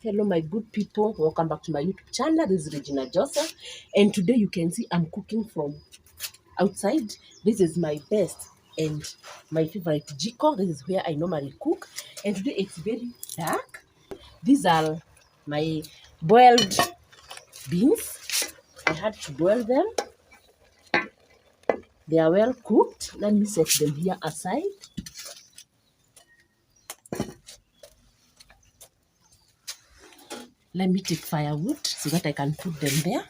Hello my good people, welcome back to my YouTube channel. This is Regina Joseph, and today you can see I'm cooking from outside. This is my best and my favorite jiko. This is where I normally cook, and today it's very dark. These are my boiled beans. I had to boil them. They are well cooked. Let me set them here aside. Let me take firewood so that I can put them there.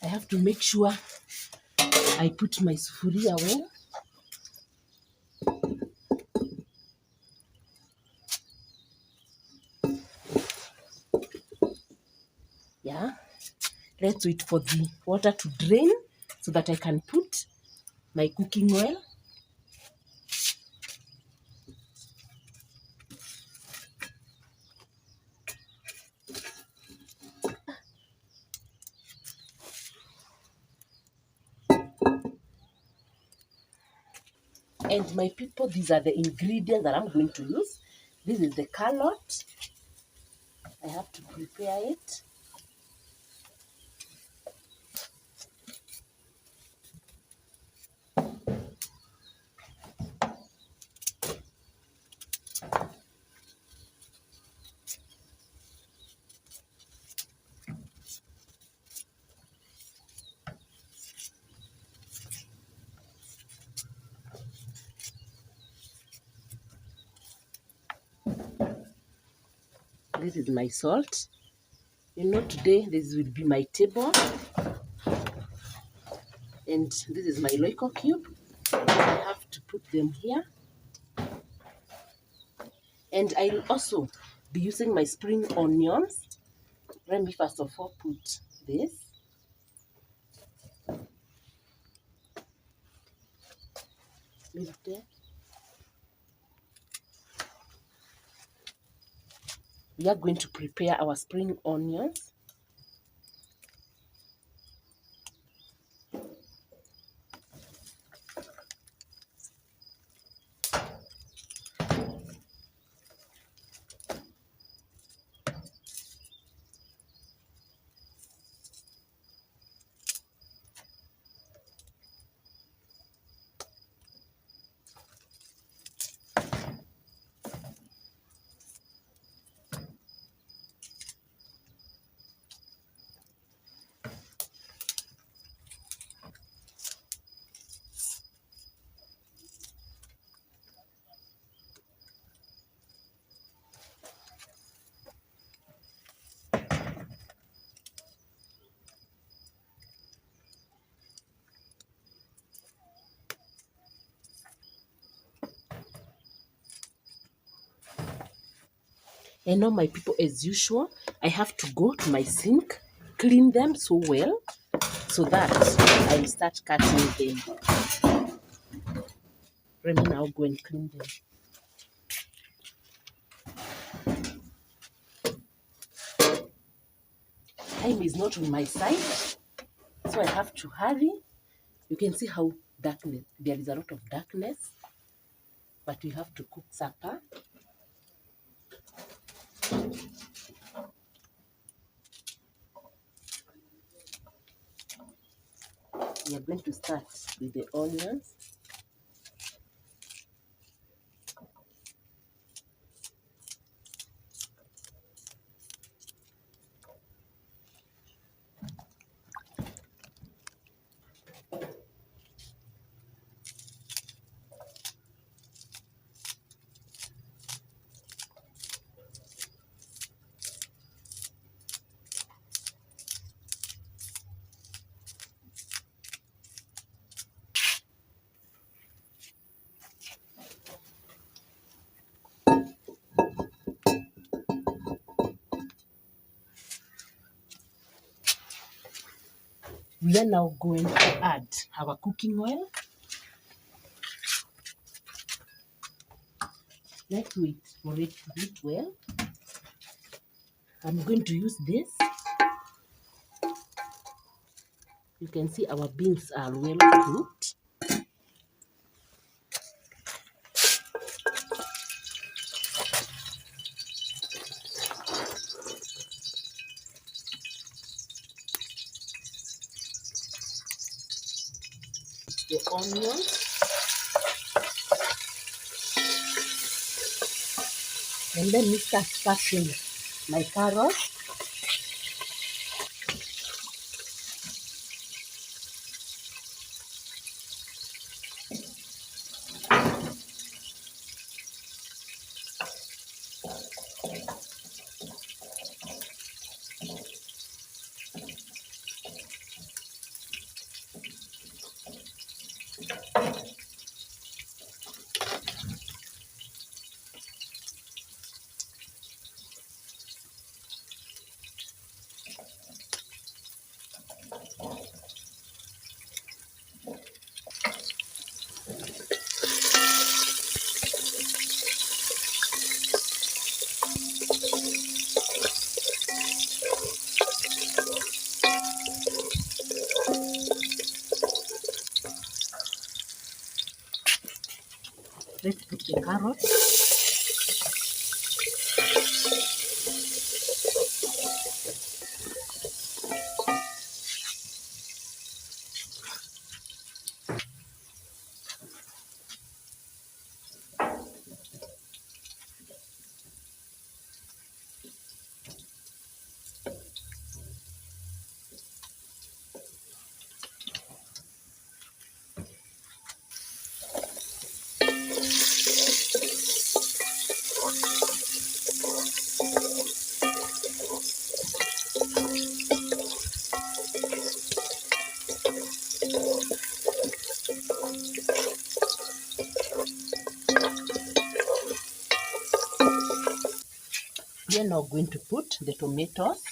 I have to make sure I put my sufuria well. Yeah, let's wait for the water to drain so that I can put my cooking oil. And my people, these are the ingredients that I'm going to use. This is the carrot. I have to prepare it. This is my salt. Today this will be my table. And this is my Royco cube. I have to put them here. And I'll also be using my spring onions. Let me first of all put this. Leave it there. We are going to prepare our spring onions. And now my people, as usual, I have to go to my sink, clean them so well, so that I start cutting them. Let me now go and clean them. Time is not on my side, so So I have to hurry. You can see how darkness, there is a lot of darkness, but we have to cook supper. We are going to start with the onions. We are now going to add our cooking oil. Let's wait for it to heat well. I'm going to use this. You can see our beans are well cooked. The onions, and then we start stuffing my carrots. Let's put the carrots. We are now going to put the tomatoes.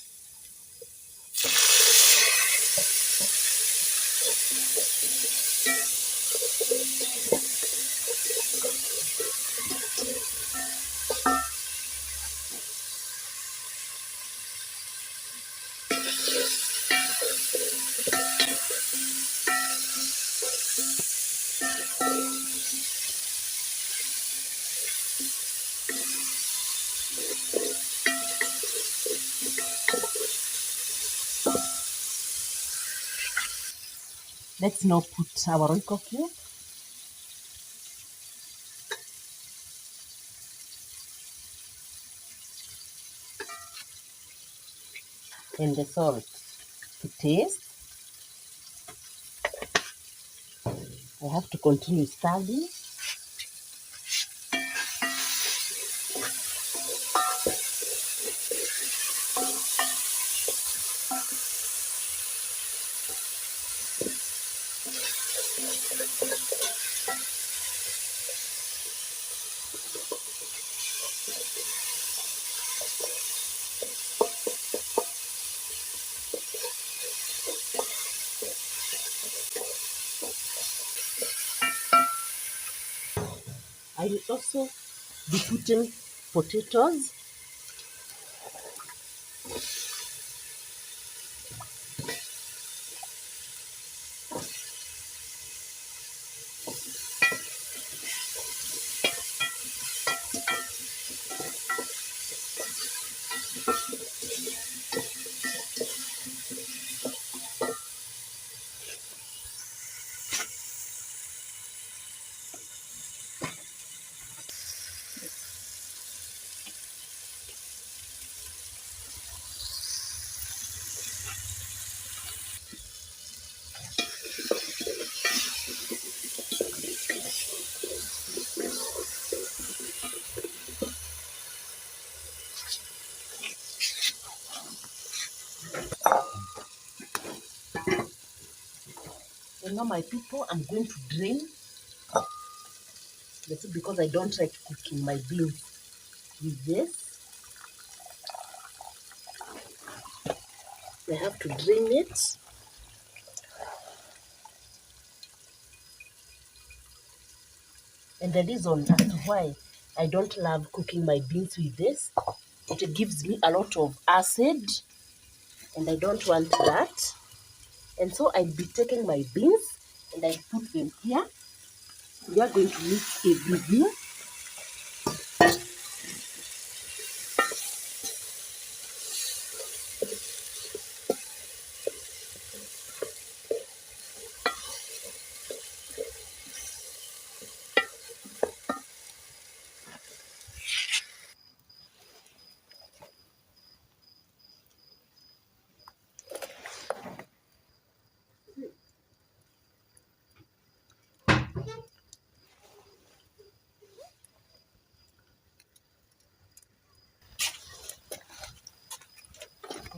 Let's now put our Royco cube and the salt to taste. I have to continue stirring. I will also be putting potatoes. now, my people, I'm going to drain the soup because I don't like cooking my beans with this. I have to drain it. And the reason as to why I don't love cooking my beans with this, it gives me a lot of acid, and I don't want that. And so I'll be taking my beans and I put them here. We are going to mix everything.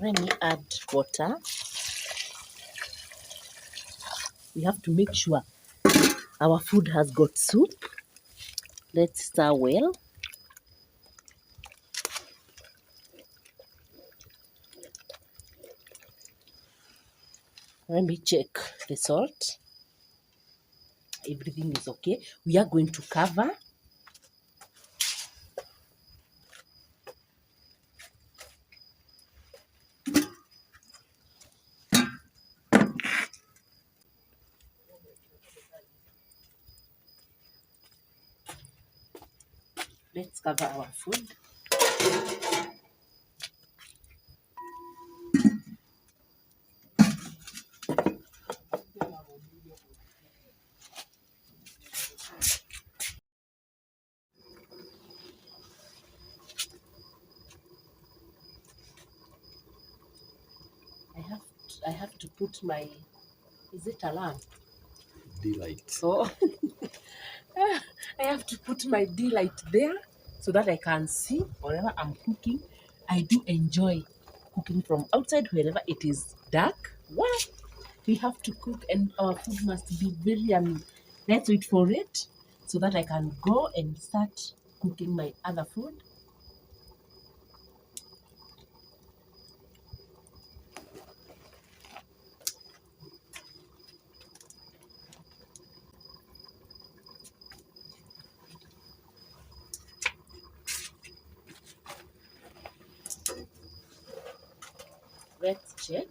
When we add water, we have to make sure our food has got soup. Let's stir well. Let me check the salt. Everything is okay. We are going to cover. Let's cover our food. I have to put my, is it alarm? Delight. So I have to put my delight there so that I can see whenever I'm cooking. I do enjoy cooking from outside wherever it is dark. Well, we have to cook and our food must be very let's wait for it so that I can go and start cooking my other food. Let's check.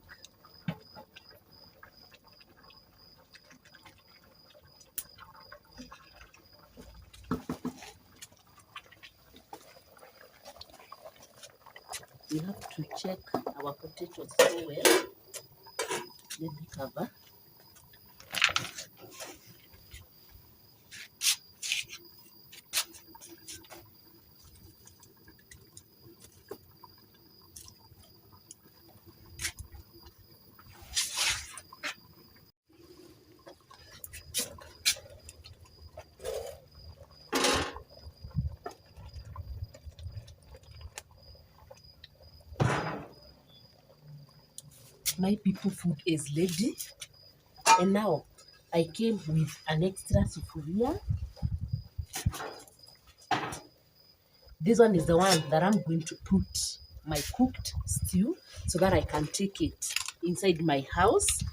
We have to check our potatoes so well. Let me cover. My people food is ready, and now I came with an extra sufuria. This one is the one that I'm going to put my cooked stew so that I can take it inside my house.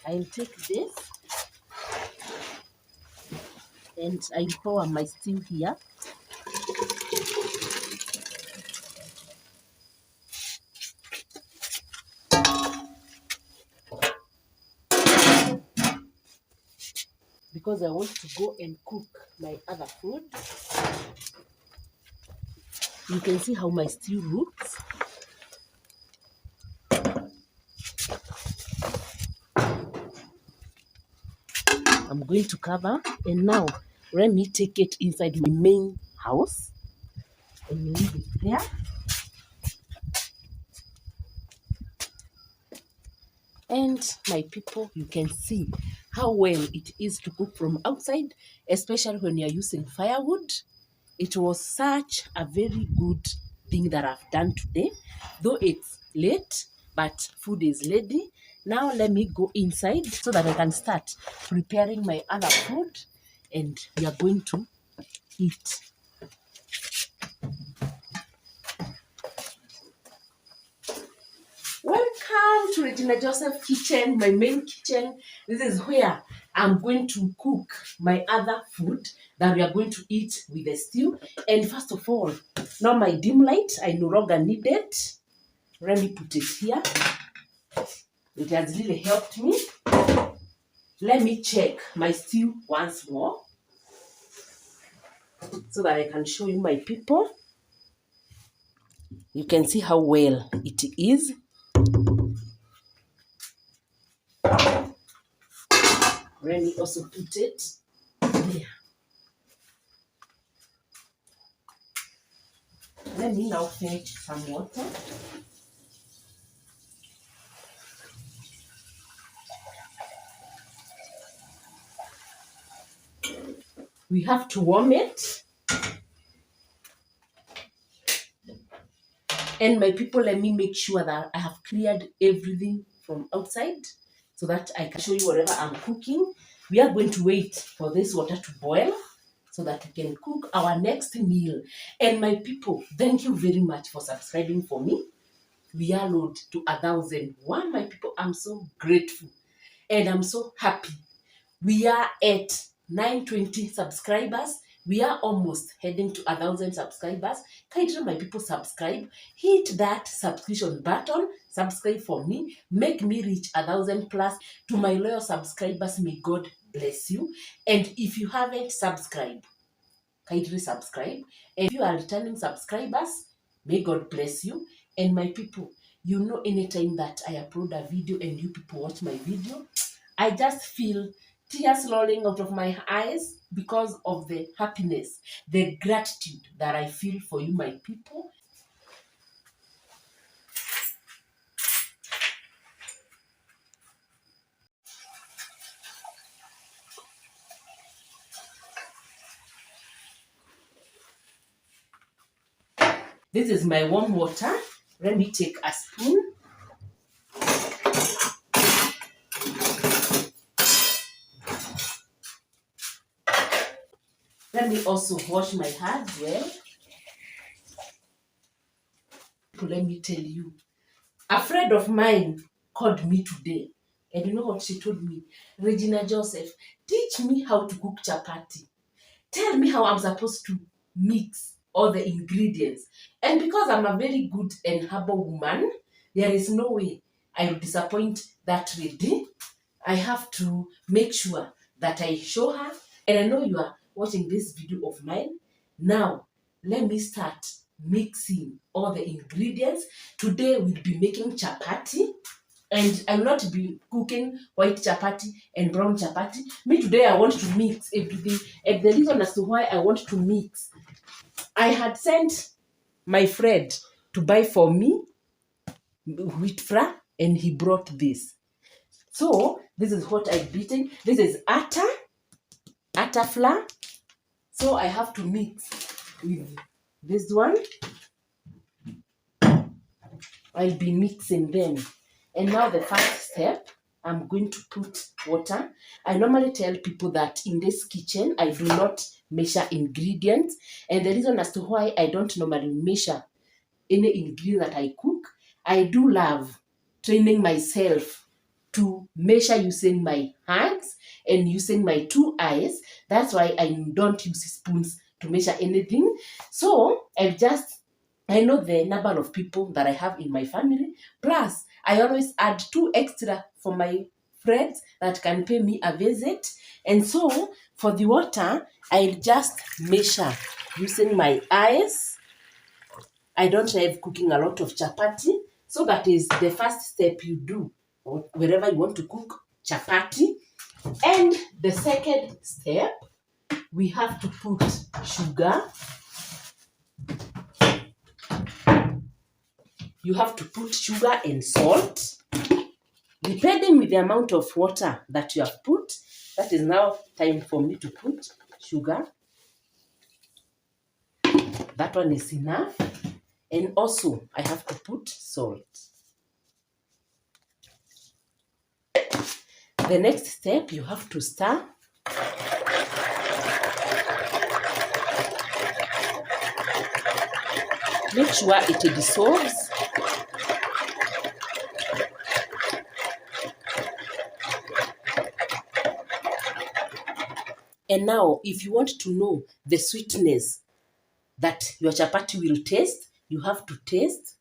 I'll take this and I'll pour my stew here. Because I want to go and cook my other food. You can see how my stew looks. I'm going to cover, and now let me take it inside my main house and leave it there. And my people, you can see how well it is to cook from outside, especially when you're using firewood. It was such a very good thing that I've done today. Though it's late, but food is ready. Now let me go inside so that I can start preparing my other food and we are going to eat. Welcome to Regina Joseph kitchen, my main kitchen. This is where I'm going to cook my other food that we are going to eat with the stew. And first of all, now my dim light, I no longer need it. Let me put it here. It has really helped me. Let me check my stew once more so that I can show you my people. You can see how well it is. Let me also put it there. Let me now fetch some water. We have to warm it. And my people, let me make sure that I have cleared everything from outside so that I can show you whatever I'm cooking. We are going to wait for this water to boil so that we can cook our next meal. And my people, thank you very much for subscribing for me. We are load to 1,000. Wow, my people, I'm so grateful and I'm so happy. We are at 920 subscribers. We are almost heading to 1,000 subscribers. Kindly, my people, subscribe. Hit that subscription button. Subscribe for me. Make me reach 1,000 plus. To my loyal subscribers, may God bless you. And if you haven't subscribed, kindly subscribe. And if you are returning subscribers, may God bless you. And my people, you know, anytime that I upload a video and you people watch my video, I just feel tears rolling out of my eyes because of the happiness, the gratitude that I feel for you, my people. This is my warm water. Let me take a spoon. Let me also wash my hands well. Let me tell you, a friend of mine called me today. And you know what she told me? Regina Joseph, teach me how to cook chapati. Tell me how I'm supposed to mix all the ingredients. And because I'm a very good and humble woman, there is no way I will disappoint that lady. I have to make sure that I show her. And I know you are watching this video of mine. Now, let me start mixing all the ingredients. Today we'll be making chapati. And I will not be cooking white chapati and brown chapati. Me today I want to mix everything. And the reason as to why I want to mix, I had sent my friend to buy for me wheat flour and he brought this. So this is what I'm beating. This is atta flour. So I have to mix with this one. I'll be mixing them. And now the first step, I'm going to put water. I normally tell people that in this kitchen, I do not measure ingredients. And the reason as to why I don't normally measure any ingredient that I cook, I do love training myself to measure using my hands and using my two eyes. That's why I don't use spoons to measure anything. So I know the number of people that I have in my family. Plus, I always add 2 extra for my friends that can pay me a visit. And so, for the water, I'll just measure using my eyes. I don't like cooking a lot of chapati. So that is the first step you do wherever you want to cook chapati. And the second step, we have to put sugar. You have to put sugar and salt. Depending with the amount of water that you have put, that is now time for me to put sugar. That one is enough. And also, I have to put salt. The next step, you have to stir. Make sure it dissolves. And now, if you want to know the sweetness that your chapati will taste, you have to taste.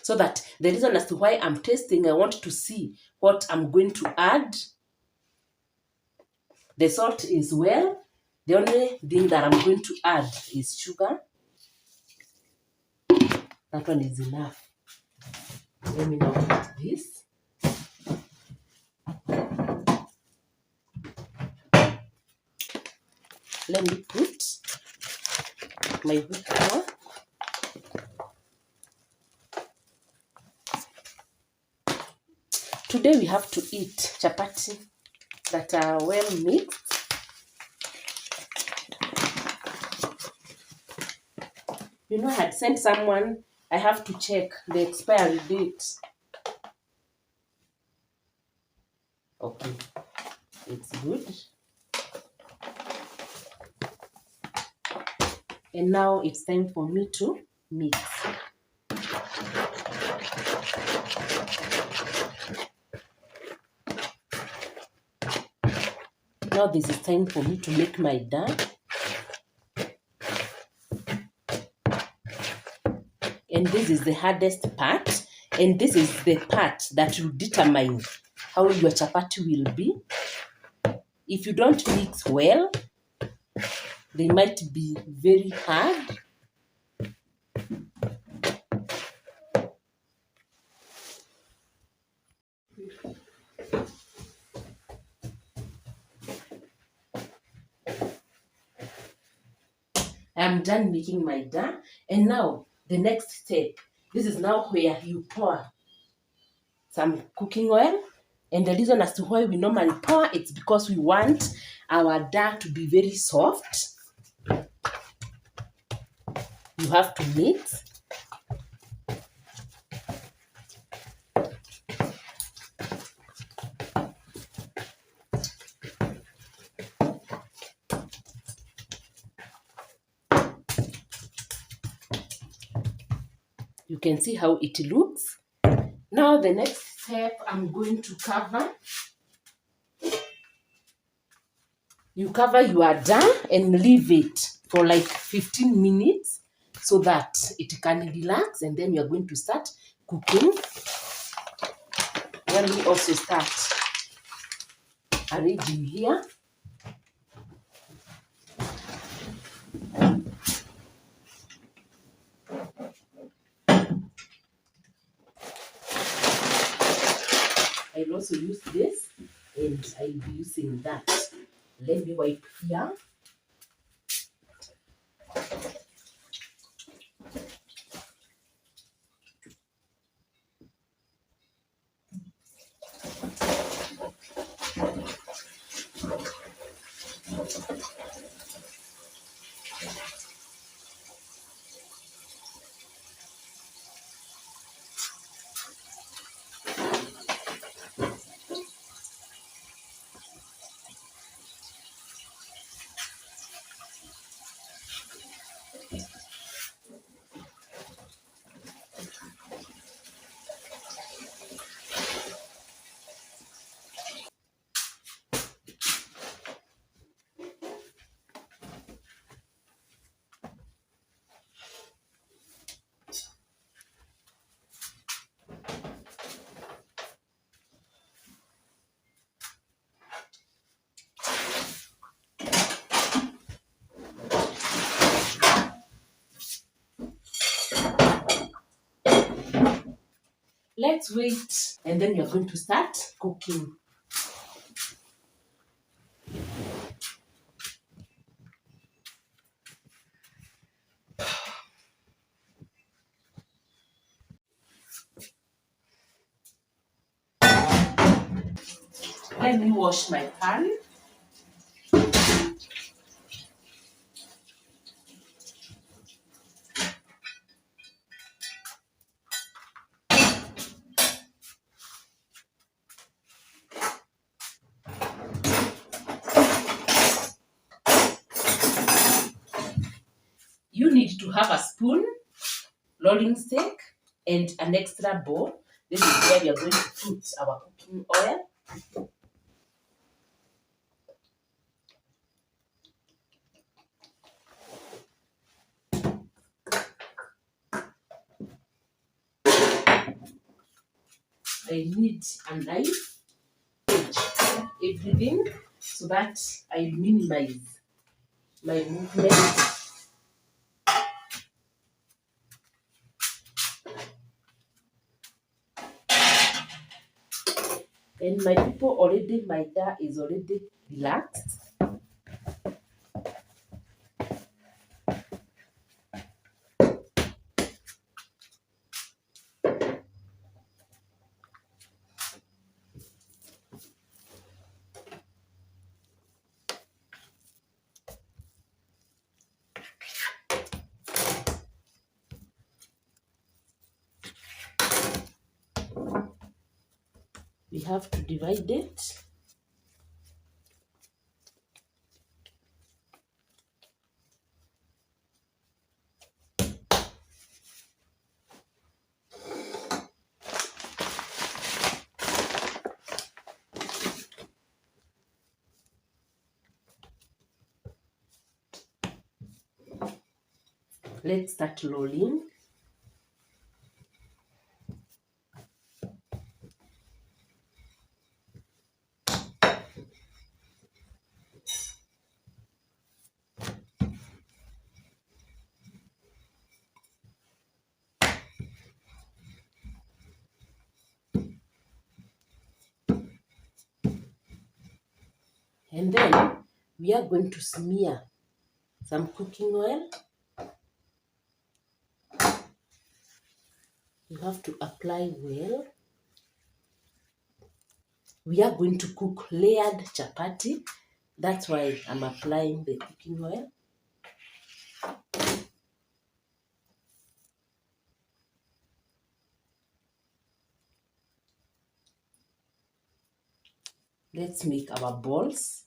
So that the reason as to why I'm tasting, I want to see what I'm going to add. The salt is well. The only thing that I'm going to add is sugar. That one is enough. Let me now put this. Let me put my wheat flour. Today we have to eat chapati that are well mixed. You know, I had sent someone, I have to check the expiry date. Okay, it's good. And now it's time for me to mix. Now this is time for me to make my dough. And this is the hardest part. And this is the part that will determine how your chapati will be. If you don't mix well, they might be very hard. I'm done making my dough. And now the next step, this is now where you pour some cooking oil. And the reason as to why we normally pour, it's because we want our dough to be very soft. You have to mix. You can see how it looks. Now the next step, I'm going to cover. You cover your dough and leave it for like 15 minutes so that it can relax, and then you're going to start cooking. Let me also start arranging here. I'll also use this, and I'll be using that. Let me wipe here. Let's wait, and then you're going to start cooking. Let me wash my pan. to have a spoon, rolling stick, and an extra bowl. This is where we are going to put our cooking oil. I need a knife, everything, so that I minimize my movement. And my people already, my hair is already relaxed. We have to divide it. Let's start rolling. And then we are going to smear some cooking oil. You have to apply well. We are going to cook layered chapati. That's why I'm applying the cooking oil. Let's make our balls.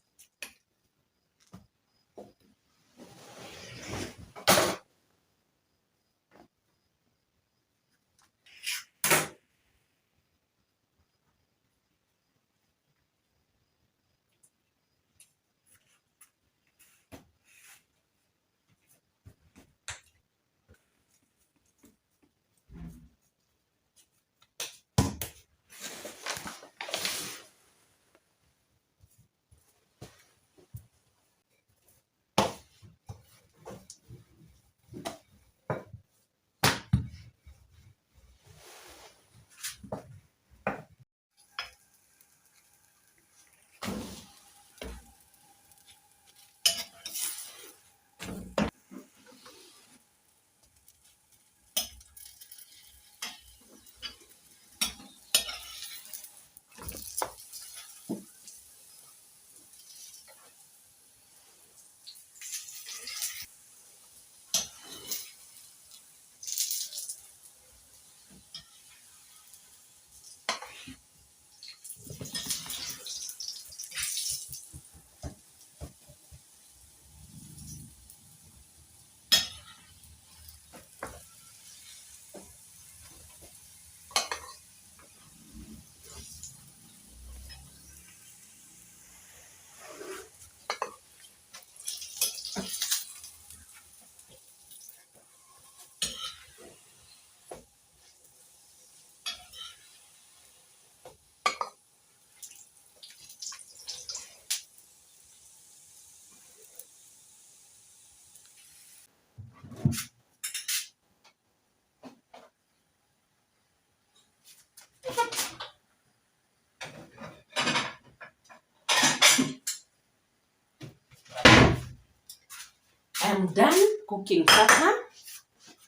I'm done cooking supper.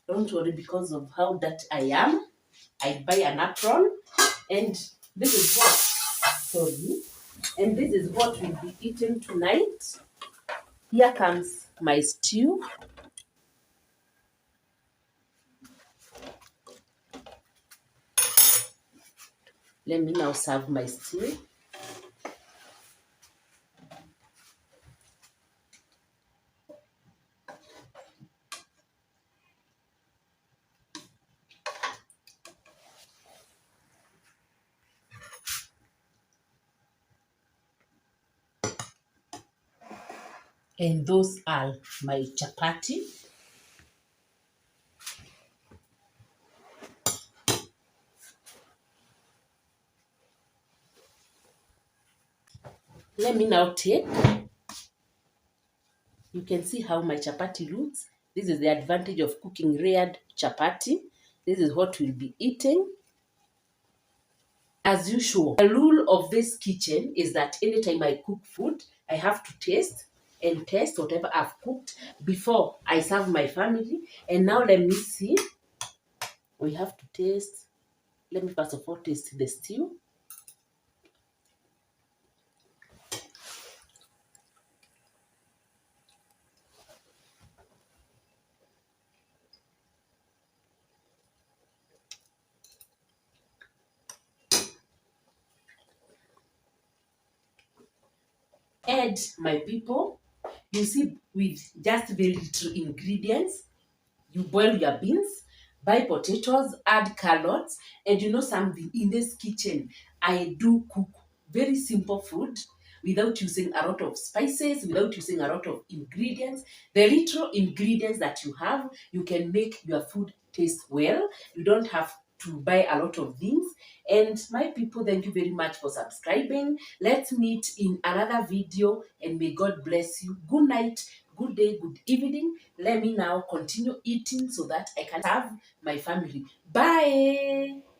Don't worry because of how dirty I am. I buy an apron, and this is what, sorry, and this is what we'll be eating tonight. Here comes my stew. Let me now serve my stew. And those are my chapati. Let me now take, you can see how my chapati looks. This is the advantage of cooking layered chapati. This is what we'll be eating. As usual, the rule of this kitchen is that anytime I cook food, I have to taste and test whatever I've cooked before I serve my family. And now let me see. We have to taste. Let me first of all taste the stew. And my people, you see, with just very little ingredients, you boil your beans, buy potatoes, add carrots, and you know something, in this kitchen, I do cook very simple food without using a lot of spices, without using a lot of ingredients. The little ingredients that you have, you can make your food taste well. You don't have to buy a lot of things. And my people, thank you very much for subscribing. Let's meet in another video, and may God bless you. Good night, good day, good evening. Let me now continue eating so that I can serve my family. Bye.